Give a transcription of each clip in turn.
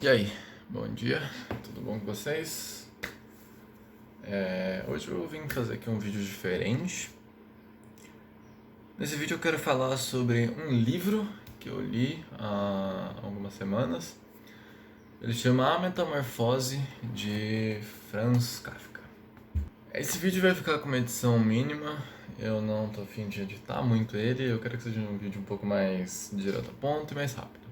E aí, bom dia, tudo bom com vocês? Hoje eu vim fazer aqui um vídeo diferente. Nesse vídeo eu quero falar sobre um livro que eu li há algumas semanas. Ele chama A Metamorfose de Franz Kafka. Esse vídeo vai ficar com uma edição mínima, eu não tô a fim de editar muito ele, eu quero que seja um vídeo um pouco mais direto ao ponto e mais rápido.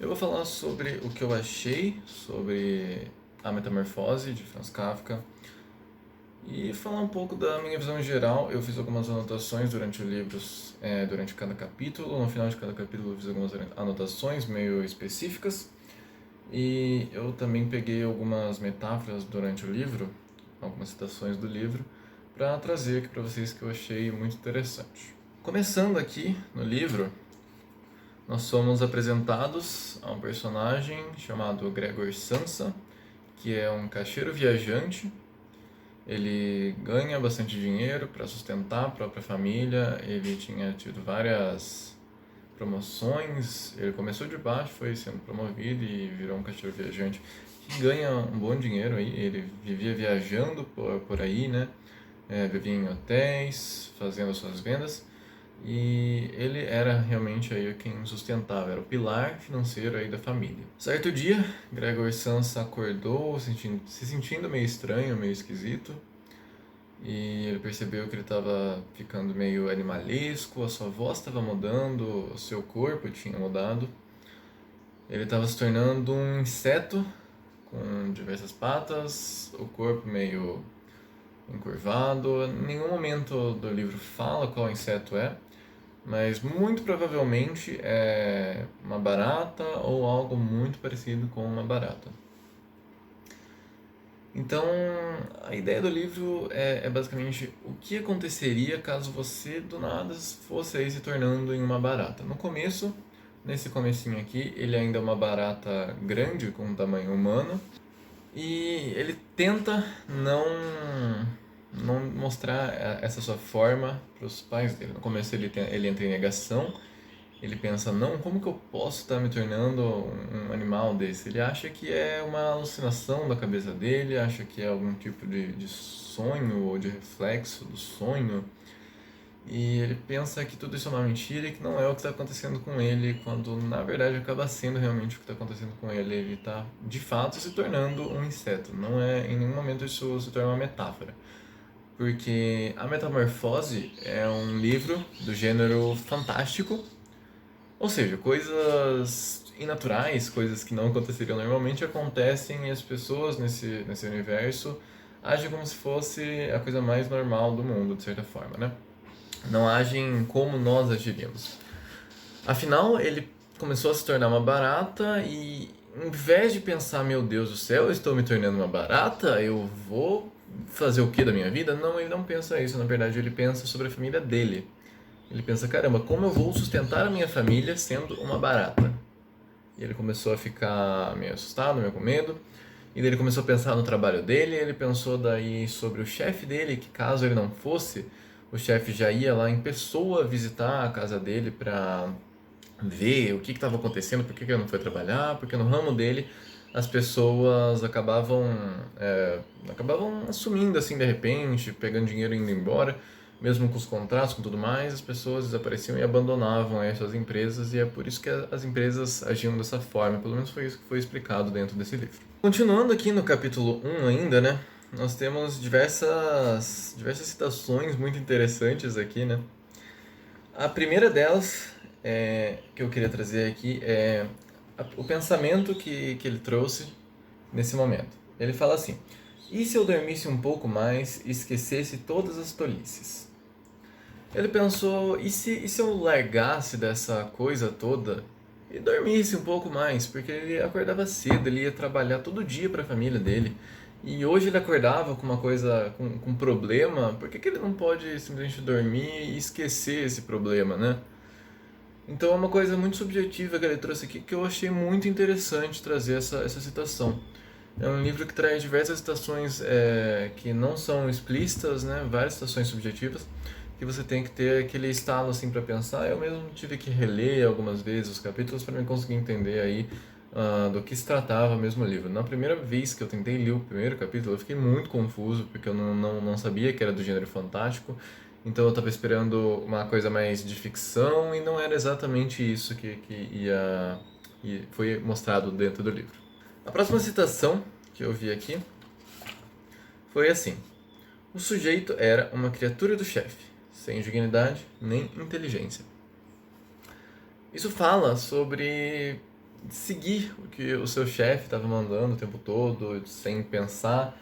Eu vou falar sobre o que eu achei sobre A Metamorfose de Franz Kafka e falar um pouco da minha visão geral. Eu fiz algumas anotações durante o livro, durante cada capítulo. No final de cada capítulo eu fiz algumas anotações meio específicas. E eu também peguei algumas metáforas durante o livro, algumas citações do livro, para trazer aqui para vocês que eu achei muito interessante. Começando aqui no livro, nós somos apresentados a um personagem chamado Gregor Samsa, que é um caixeiro viajante. Ele ganha bastante dinheiro para sustentar a própria família, ele tinha tido várias promoções, ele começou de baixo, foi sendo promovido e virou um caixeiro viajante que ganha um bom dinheiro aí. Ele vivia viajando por aí, né? Vivia em hotéis, fazendo suas vendas, e ele era realmente aí quem sustentava, era o pilar financeiro aí da família. Certo dia, Gregor Samsa acordou se sentindo meio estranho, meio esquisito, e ele percebeu que ele estava ficando meio animalesco, a sua voz estava mudando, o seu corpo tinha mudado. Ele estava se tornando um inseto com diversas patas, o corpo meio encurvado. Em nenhum momento do livro fala qual inseto é, mas muito provavelmente é uma barata ou algo muito parecido com uma barata. Então, a ideia do livro é basicamente o que aconteceria caso você do nada fosse aí se tornando em uma barata. No começo, nesse comecinho aqui, ele ainda é uma barata grande, com um tamanho humano, e ele tenta não mostrar essa sua forma para os pais dele. No começo ele entra em negação, ele pensa, não, como que eu posso estar me tornando um animal desse? Ele acha que é uma alucinação da cabeça dele, acha que é algum tipo de sonho ou de reflexo do sonho. E ele pensa que tudo isso é uma mentira e que não é o que está acontecendo com ele, quando na verdade acaba sendo realmente o que está acontecendo com ele. Ele está de fato se tornando um inseto. Não é, em nenhum momento isso se torna uma metáfora. Porque A Metamorfose é um livro do gênero fantástico, ou seja, coisas inaturais, coisas que não aconteceriam normalmente, acontecem, e as pessoas nesse universo agem como se fosse a coisa mais normal do mundo, de certa forma, né? Não agem como nós agiríamos. Afinal, ele começou a se tornar uma barata e, em vez de pensar, meu Deus do céu, eu estou me tornando uma barata, eu vou fazer o que da minha vida? Não, ele não pensa isso. Na verdade, ele pensa sobre a família dele. Ele pensa, caramba, como eu vou sustentar a minha família sendo uma barata? E ele começou a ficar meio assustado, meio com medo. E daí ele começou a pensar no trabalho dele. Ele pensou daí sobre o chefe dele, que caso ele não fosse, o chefe já ia lá em pessoa visitar a casa dele para ver o que estava acontecendo, por que ele não foi trabalhar, porque no ramo dele as pessoas acabavam assumindo assim de repente, pegando dinheiro e indo embora, mesmo com os contratos, com tudo mais, as pessoas desapareciam e abandonavam essas empresas, e é por isso que as empresas agiam dessa forma. Pelo menos foi isso que foi explicado dentro desse livro. Continuando aqui no capítulo 1 ainda, né? Nós temos diversas citações muito interessantes aqui, né? A primeira delas que eu queria trazer aqui é o pensamento que ele trouxe nesse momento. Ele fala assim: e se eu dormisse um pouco mais e esquecesse todas as tolices? Ele pensou, e se eu largasse dessa coisa toda e dormisse um pouco mais? Porque ele acordava cedo, ele ia trabalhar todo dia para a família dele. E hoje ele acordava com uma coisa, com um problema, por que ele não pode simplesmente dormir e esquecer esse problema, né? Então é uma coisa muito subjetiva que ele trouxe aqui, que eu achei muito interessante trazer essa citação. É um livro que traz diversas citações que não são explícitas, né? Várias citações subjetivas, que você tem que ter aquele estalo assim para pensar. Eu mesmo tive que reler algumas vezes os capítulos para me conseguir entender aí do que se tratava mesmo o livro. Na primeira vez que eu tentei ler o primeiro capítulo, eu fiquei muito confuso, porque eu não sabia que era do gênero fantástico, então eu estava esperando uma coisa mais de ficção e não era exatamente isso e foi mostrado dentro do livro. A próxima citação que eu vi aqui foi assim: o sujeito era uma criatura do chefe, sem dignidade nem inteligência. Isso fala sobre seguir o que o seu chefe estava mandando o tempo todo, sem pensar,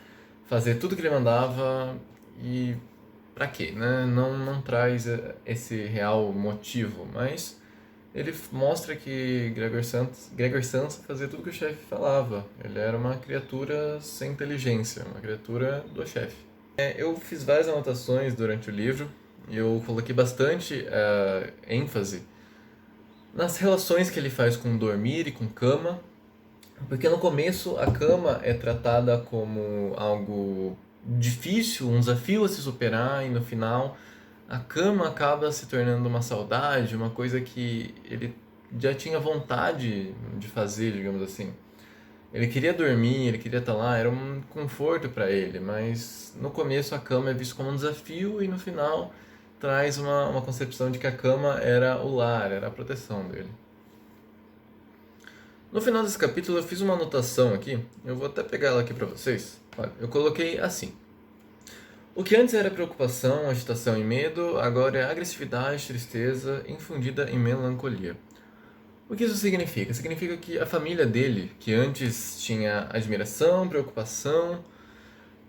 fazer tudo que ele mandava e pra quê, né? Não traz esse real motivo, mas ele mostra que Gregor Samsa fazia tudo que o chefe falava. Ele era uma criatura sem inteligência, uma criatura do chefe. Eu fiz várias anotações durante o livro e eu coloquei bastante ênfase nas relações que ele faz com dormir e com cama, porque no começo a cama é tratada como algo difícil, um desafio a se superar, e no final a cama acaba se tornando uma saudade, uma coisa que ele já tinha vontade de fazer, digamos assim. Ele queria dormir, ele queria estar lá, era um conforto para ele, mas no começo a cama é vista como um desafio e no final traz uma concepção de que a cama era o lar, era a proteção dele. No final desse capítulo eu fiz uma anotação aqui, eu vou até pegar ela aqui para vocês. Olha, eu coloquei assim: o que antes era preocupação, agitação e medo, agora é agressividade, tristeza, infundida em melancolia. O que isso significa? Significa que a família dele, que antes tinha admiração, preocupação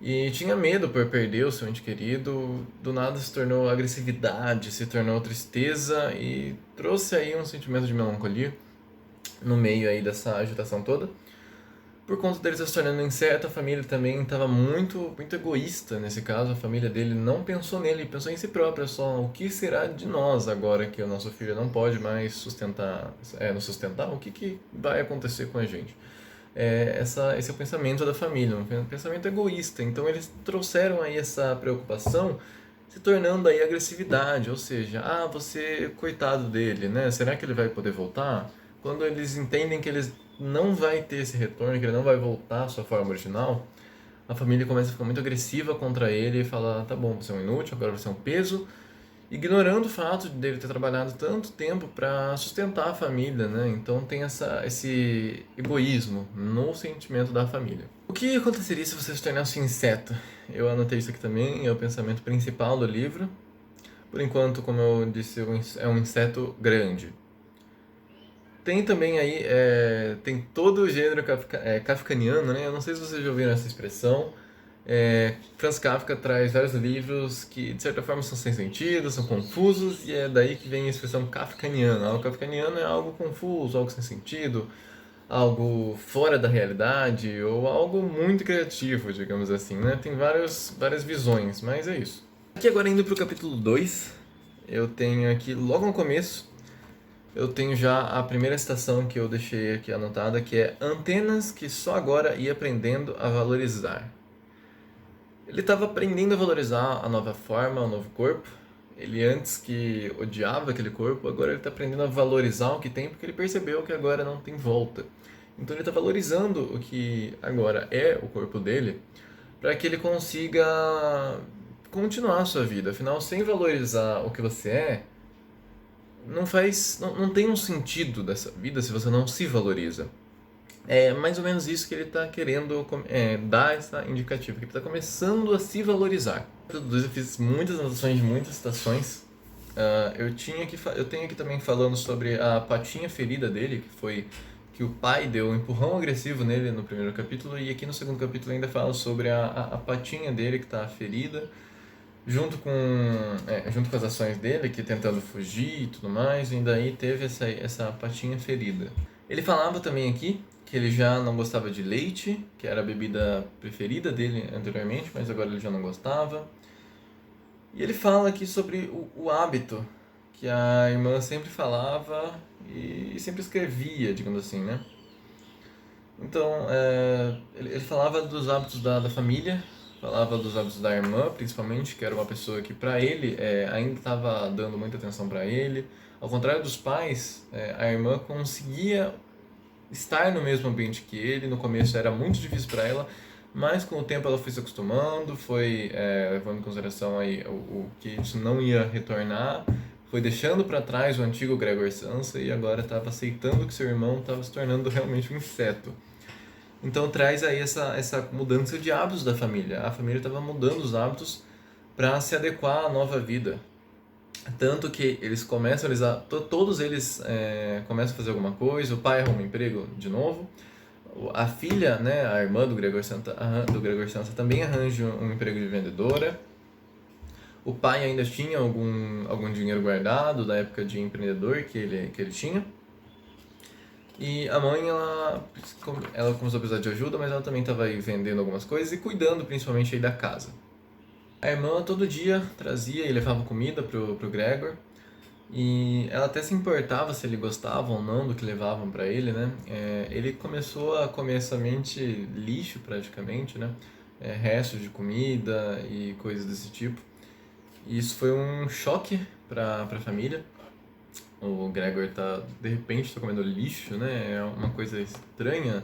e tinha medo por perder o seu ente querido, do nada se tornou agressividade, se tornou tristeza e trouxe aí um sentimento de melancolia no meio aí dessa agitação toda. Por conta dele se tornando incerto, a família também estava muito egoísta nesse caso. A família dele não pensou nele, pensou em si própria só. O que será de nós agora que o nosso filho não pode mais nos sustentar? O que vai acontecer com a gente? Esse é o pensamento da família, um pensamento egoísta. Então eles trouxeram aí essa preocupação se tornando aí agressividade, ou seja, você, coitado dele, né? Será que ele vai poder voltar? Quando eles entendem que eles não vai ter esse retorno, que ele não vai voltar à sua forma original, a família começa a ficar muito agressiva contra ele e fala: tá bom, você é um inútil, agora você é um peso, ignorando o fato de ele ter trabalhado tanto tempo para sustentar a família, né? Então tem esse egoísmo no sentimento da família. O que aconteceria se você se tornasse um inseto? Eu anotei isso aqui também, é o pensamento principal do livro. Por enquanto, como eu disse, é um inseto grande. Tem também aí, tem todo o gênero kafkaniano, né? Eu não sei se vocês já ouviram essa expressão. Franz Kafka traz vários livros que, de certa forma, são sem sentido, são confusos, e é daí que vem a expressão kafkaniano. Algo kafkaniano é algo confuso, algo sem sentido, algo fora da realidade, ou algo muito criativo, digamos assim, né? Tem várias visões, mas é isso. Aqui agora indo para o capítulo 2, eu tenho aqui, logo no começo, eu tenho já a primeira citação que eu deixei aqui anotada, que é: antenas que só agora ia aprendendo a valorizar. Ele estava aprendendo a valorizar a nova forma, o novo corpo. Ele antes que odiava aquele corpo, agora ele está aprendendo a valorizar o que tem, porque ele percebeu que agora não tem volta. Então ele está valorizando o que agora é o corpo dele, para que ele consiga continuar a sua vida. Afinal, sem valorizar o que você não tem um sentido dessa vida se você não se valoriza. É mais ou menos isso que ele está querendo dar essa indicativa, que ele está começando a se valorizar. Eu fiz muitas anotações de muitas citações. Eu tenho aqui também falando sobre a patinha ferida dele, que foi que o pai deu um empurrão agressivo nele no primeiro capítulo, e aqui no segundo capítulo ainda fala sobre a patinha dele que está ferida, junto com as ações dele, que tentando fugir e tudo mais, e ainda aí teve essa patinha ferida. Ele falava também aqui que ele já não gostava de leite, que era a bebida preferida dele anteriormente, mas agora ele já não gostava. E ele fala aqui sobre o hábito que a irmã sempre falava e sempre escrevia, digamos assim, né? Então, ele falava dos hábitos da família, falava dos hábitos da irmã, principalmente, que era uma pessoa que, para ele, ainda estava dando muita atenção para ele. Ao contrário dos pais, a irmã conseguia estar no mesmo ambiente que ele. No começo era muito difícil para ela, mas com o tempo ela foi se acostumando, foi levando em consideração aí o que isso não ia retornar, foi deixando para trás o antigo Gregor Samsa e agora estava aceitando que seu irmão estava se tornando realmente um inseto. Então traz aí essa mudança de hábitos da família. A família estava mudando os hábitos para se adequar à nova vida. Tanto que eles começam todos eles começam a fazer alguma coisa, o pai arruma um emprego de novo, a filha, né, a irmã do Gregor Samsa também arranja um emprego de vendedora, o pai ainda tinha algum dinheiro guardado da época de empreendedor que ele tinha, e a mãe, ela começou a precisar de ajuda, mas ela também estava aí vendendo algumas coisas e cuidando principalmente aí da casa. A irmã todo dia trazia e levava comida pro Gregor. E ela até se importava se ele gostava ou não do que levavam para ele, né? Ele começou a comer somente lixo praticamente, né? Restos de comida e coisas desse tipo. E isso foi um choque para a família. O Gregor de repente tá comendo lixo, né? É uma coisa estranha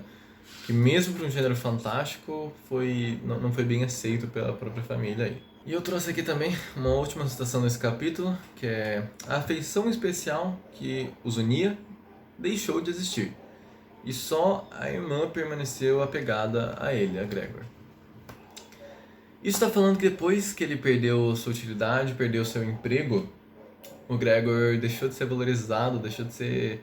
que mesmo para um gênero fantástico não foi bem aceito pela própria família aí. E eu trouxe aqui também uma última citação desse capítulo, que é: a afeição especial que os unia deixou de existir, e só a irmã permaneceu apegada a ele, a Gregor. Isso está falando que depois que ele perdeu sua utilidade, perdeu seu emprego, o Gregor deixou de ser valorizado, deixou de ser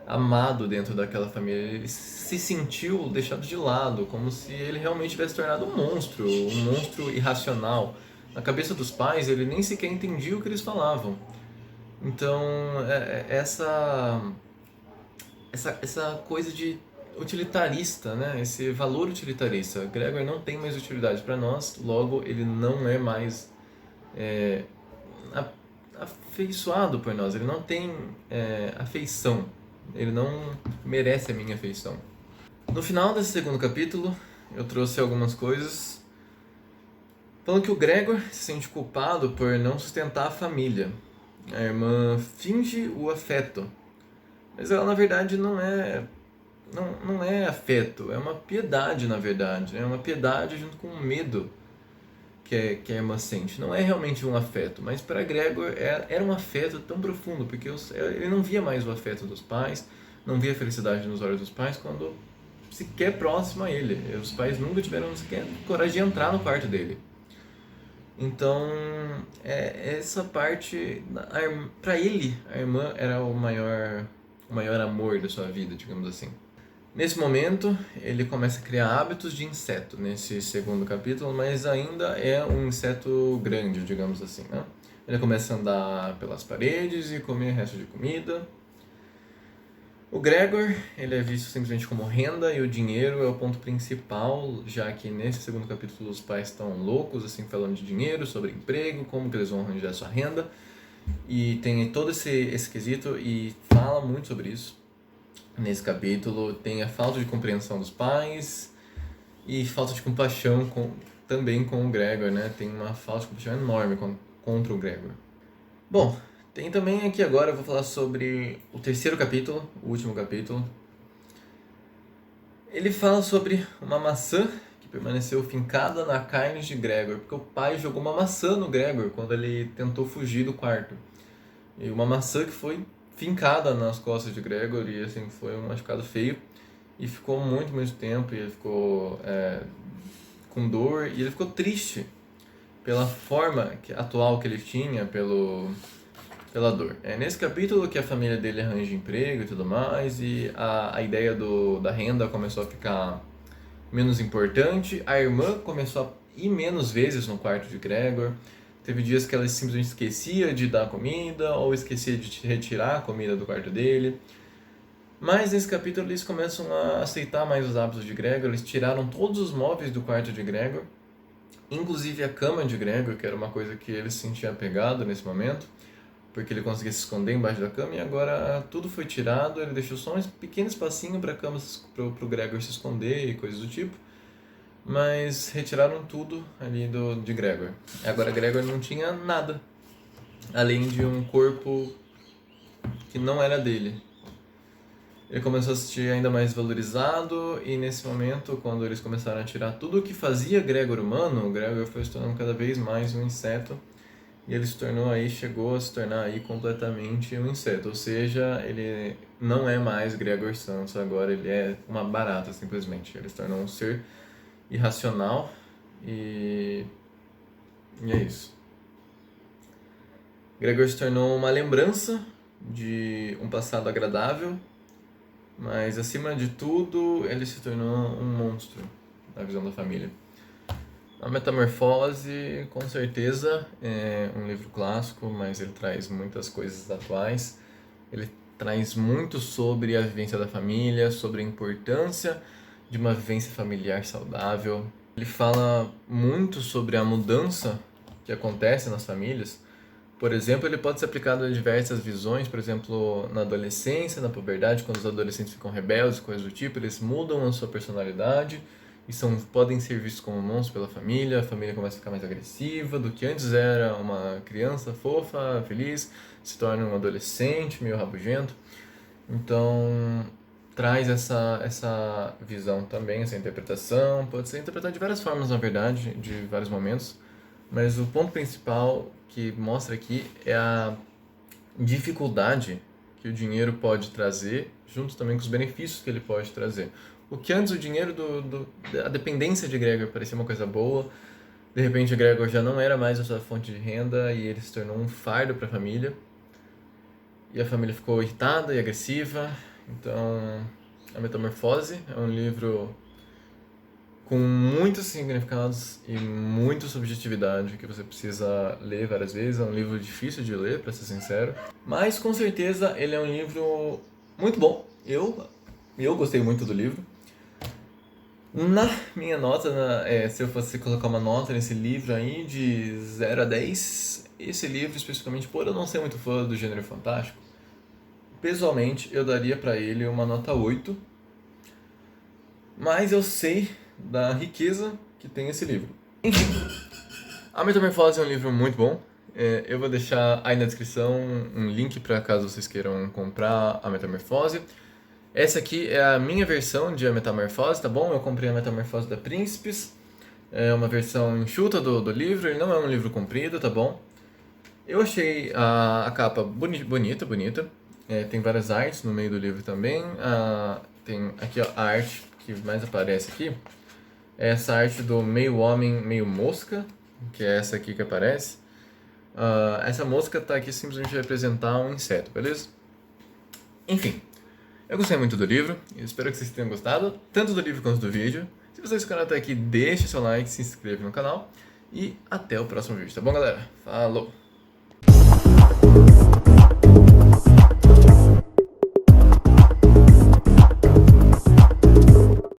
amado dentro daquela família. Ele se sentiu deixado de lado, como se ele realmente tivesse tornado um monstro irracional. Na cabeça dos pais, ele nem sequer entendia o que eles falavam. Então, essa coisa de utilitarista, né? Esse valor utilitarista. Gregor não tem mais utilidade para nós, logo ele não é mais afeiçoado por nós, ele não tem afeição, ele não merece a minha afeição. No final desse segundo capítulo, eu trouxe algumas coisas falando que o Gregor se sente culpado por não sustentar a família. A irmã finge o afeto, mas ela na verdade não é afeto, é uma piedade na verdade, é uma piedade junto com o medo que a irmã sente. Não é realmente um afeto, mas para Gregor era um afeto tão profundo, porque ele não via mais o afeto dos pais, não via a felicidade nos olhos dos pais quando sequer próximo a ele. Os pais nunca tiveram sequer coragem de entrar no quarto dele. Então, essa parte, para ele, a irmã era o maior amor da sua vida, digamos assim. Nesse momento, ele começa a criar hábitos de inseto nesse segundo capítulo, mas ainda é um inseto grande, digamos assim, né? Ele começa a andar pelas paredes e comer restos de comida. O Gregor, ele é visto simplesmente como renda, e o dinheiro é o ponto principal, já que nesse segundo capítulo os pais estão loucos, assim, falando de dinheiro, sobre emprego, como que eles vão arranjar sua renda, e tem todo esse quesito e fala muito sobre isso. Nesse capítulo tem a falta de compreensão dos pais e falta de compaixão também com o Gregor, né? Tem uma falta de compaixão enorme contra o Gregor. Bom, tem também aqui agora, eu vou falar sobre o terceiro capítulo, o último capítulo. Ele fala sobre uma maçã que permaneceu fincada na carne de Gregor, porque o pai jogou uma maçã no Gregor quando ele tentou fugir do quarto. E uma maçã que foi fincada nas costas de Gregor, e assim, foi um machucado feio, e ficou muito tempo, e ele ficou com dor, e ele ficou triste pela forma atual que ele tinha, pela dor. É nesse capítulo que a família dele arranja emprego e tudo mais, e a ideia da renda começou a ficar menos importante, a irmã começou a ir menos vezes no quarto de Gregor. Teve dias que ela simplesmente esquecia de dar comida ou esquecia de retirar a comida do quarto dele. Mas nesse capítulo eles começam a aceitar mais os hábitos de Gregor. Eles tiraram todos os móveis do quarto de Gregor, inclusive a cama de Gregor, que era uma coisa que ele se sentia apegado nesse momento, porque ele conseguia se esconder embaixo da cama, e agora tudo foi tirado. Ele deixou só um pequeno espacinho para o Gregor se esconder e coisas do tipo. Mas retiraram tudo ali de Gregor. Agora Gregor não tinha nada, além de um corpo que não era dele. ele começou a se sentir ainda mais valorizado, e nesse momento, quando eles começaram a tirar tudo o que fazia Gregor humano, o Gregor foi se tornando cada vez mais um inseto, e ele chegou a se tornar aí completamente um inseto, ou seja, ele não é mais Gregor Samsa, agora ele é uma barata simplesmente, ele se tornou um ser irracional, e é isso. Gregor se tornou uma lembrança de um passado agradável, mas acima de tudo ele se tornou um monstro na visão da família. A Metamorfose, com certeza, é um livro clássico, mas ele traz muitas coisas atuais. Ele traz muito sobre a vivência da família, sobre a importância de uma vivência familiar saudável. Ele fala muito sobre a mudança que acontece nas famílias. Por exemplo, ele pode ser aplicado a diversas visões, por exemplo, na adolescência, na puberdade, quando os adolescentes ficam rebeldes, coisas do tipo, eles mudam a sua personalidade e podem ser vistos como monstros pela família, a família começa a ficar mais agressiva, do que antes era uma criança fofa, feliz, se torna um adolescente meio rabugento. Então, traz essa visão também, essa interpretação, pode ser interpretado de várias formas, na verdade, de vários momentos, mas o ponto principal que mostra aqui é a dificuldade que o dinheiro pode trazer, junto também com os benefícios que ele pode trazer. O que antes o dinheiro, a dependência de Gregor parecia uma coisa boa, de repente Gregor já não era mais a sua fonte de renda e ele se tornou um fardo para a família. E a família ficou irritada e agressiva. Então, A Metamorfose é um livro com muitos significados e muita subjetividade que você precisa ler várias vezes. É um livro difícil de ler, para ser sincero, mas com certeza ele é um livro muito bom. Eu gostei muito do livro. Na minha nota, se eu fosse colocar uma nota nesse livro aí de 0 a 10, esse livro especificamente, por eu não ser muito fã do gênero fantástico, pessoalmente eu daria pra ele uma nota 8, mas eu sei da riqueza que tem esse livro. Enfim, A Metamorfose é um livro muito bom. Eu vou deixar aí na descrição um link para caso vocês queiram comprar A Metamorfose. Essa aqui é a minha versão de A Metamorfose, tá bom? Eu comprei A Metamorfose da Príncipes. É uma versão enxuta do livro, ele não é um livro comprido, tá bom? Eu achei a capa bonita. Tem várias artes no meio do livro também. Tem aqui ó, a arte que mais aparece aqui. É essa arte do meio homem, meio mosca, que é essa aqui que aparece. Essa mosca tá aqui simplesmente representar um inseto, beleza? Enfim, eu gostei muito do livro, espero que vocês tenham gostado, tanto do livro quanto do vídeo. Se vocês ficaram até aqui, deixe seu like, se inscreva no canal e até o próximo vídeo, tá bom, galera? Falou!